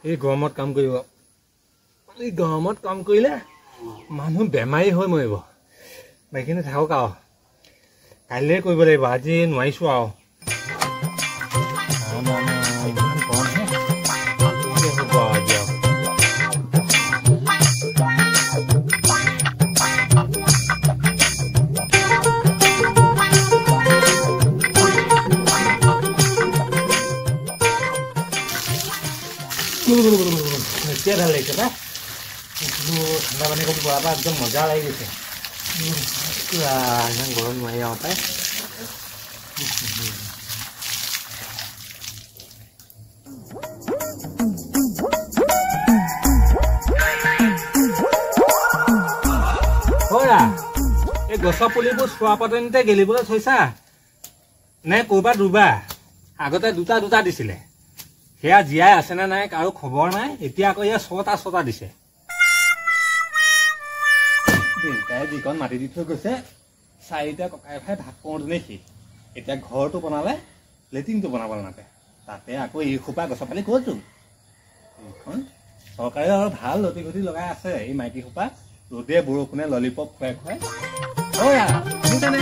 এই গৰমত কাম কৰিব এই গৰমত কাম কৰিলে মানুহ বেমাৰী হৈ মৰিব বাকিনে থাকক আৰু কাইলৈ কৰিব লাগিব আজি নোৱাৰিছো আৰু क्या डाल लेके था ठंडा पानी को बड़ा एकदम मजा आई गई गरम नहीं आता है गसा पुलिबो चुआ पतनते गेलिबले थैसा ने कोबा रुबा आगते दुटा दुटा दिसिले हेया जियाय আছে না নাই কাৰো খবৰ নাই এতিয়া আকৌ ইয়া ছটা দিছে দিনটাই দিকন মাটি দি থৈ গৈছে চাৰিটা ককাই ভাই ভাত কৰোঁ নেকি এতিয়া ঘৰটো বনালে লেটিংটো বনাব নাতে তাতে আকৌ এই খোপা গছ পালি কৈছো এইখন চৰকাৰে আৰু ভাল লতি গতি লগাই আছে এই মাইকী খোপা ৰদে বৰষুণে ললিপপ খুৱাই খুৱাই ওয়া শুনছানে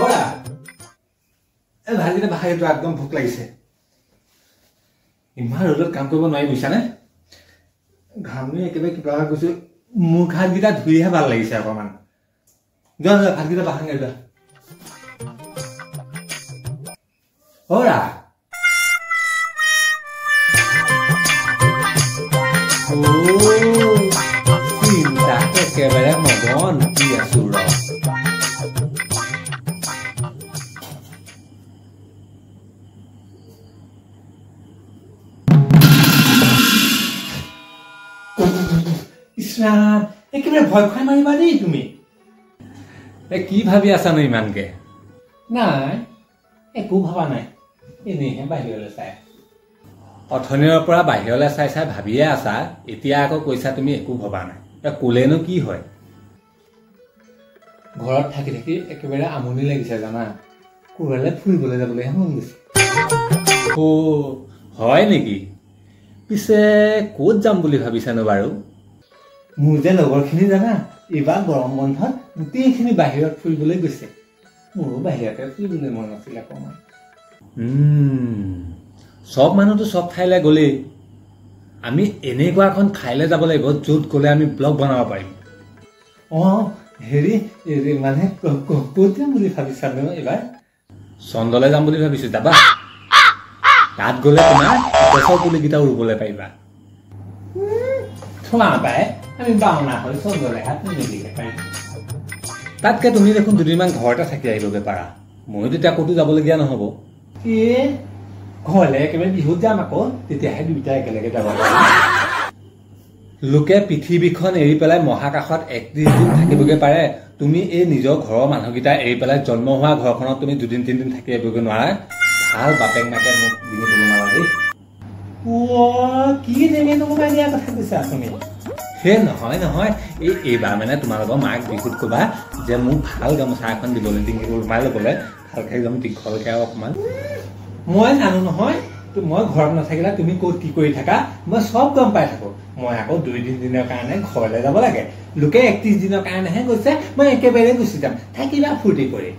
ওয়া এ ভাজিতে বাহিৰটো একদম ভোক লাগিছে ইমান ৰদত কাম কৰিব নোৱাৰি বুইছানে ঘামনি একেবাৰে কিবা গৈছে মুখ হাতকেইটা ধুইহে ভাল লাগিছে অকমান যোৱা যোৱা ভাতকেইটা বাহাঙে যোৱা ওৰা চিন্তা একেবাৰে মগন কি আছো ৰ ইসলাম একেবাৰে ভয় খাই মাৰিবা দেই তুমি কি ভাবি আছা নো ইমানকে নাই একো ভাবা নাই এনেহে বাহিৰলৈ চাই অথনিৰ পৰা বাহিৰলৈ চাই চাই ভাবিয়ে আছা এতিয়া আকৌ কৈছা তুমি একো ভবা নাই কোলেনো কি হয় ঘৰত থাকি থাকি একেবাৰে আমনি লাগিছে জানা কোৰলে ফুৰিবলৈ যাবলৈ মন গৈছে ও হয় নেকি পিছে ক'ত যাম বুলি ভাবিছানো বাৰু মোৰ যে লগৰখিনি জানা এইবাৰ গৰম বন্ধত গোটেইখিনি বাহিৰত ফুৰিবলৈ গৈছে মোৰো বাহিৰতে ফুৰিবলৈ মন আছিল অকণমান সব মানুহটো সব ঠাইলৈ গ'লেই আমি এনেকুৱা এখন ঠাইলৈ যাব লাগিব য'ত গ'লে আমি ব্লগ বনাব পাৰিম হেৰি মানে ক'ত যাম বুলি ভাবিছানো এইবাৰ চন্দলৈ যাম বুলি ভাবিছো যাবা তাত গ'লে তোমাৰ গছৰ পুলিকেইটাও ৰুবলৈ পাৰিবা থোৱা পাই আমি বাওনা হৈ চন্দলৈ হাত নিদিকে পাৰিম তাতকে তুমি দেখোন দুদিনমান ঘৰতে থাকি আহিবগৈ পাৰা ময়ো তেতিয়া ক'তো যাবলগীয়া নহ'ব ঘৰলে একেবাৰে বিহুত যাম আকৌ তেতিয়াহে দুইটা একেলগে যাব লোকে পৃথিৱীখন এৰি পেলাই মহাকাশত 31 দিন থাকিবগৈ পাৰে তুমি এই নিজৰ ঘৰৰ মানুহকেইটা এৰি পেলাই জন্ম হোৱা ঘৰখনত তুমি 2-3 দিন থাকি আহিবগৈ নোৱাৰা ভাল বাপেক মাকে মোক ডিঙি দিব নোৱাৰা দেই কি ডিঙি তোমাৰ দিয়া কথা কৈছা তুমি হে নহয় এইবাৰ মানে তোমালোকৰ মাক বিহুত ক'বা যে মোক ভাল গামোচা এখন দিবলৈ ডিঙি ৰুমাই ল'বলৈ ভালকৈ একদম দীঘলকৈ অকণমান মই জানো নহয় মই ঘৰত নাথাকিলে তুমি ক'ত কি কৰি থাকা মই সব গম পাই থাকো মই আকৌ 2-3 দিনৰ কাৰণে ঘৰলৈ যাব লাগে লোকে 31 দিনৰ কাৰণেহে গৈছে মই একেবাৰে গুচি যাম থাকিবা ফূৰ্তি কৰি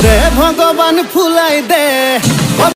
দে ভগৱান ফুলাই দে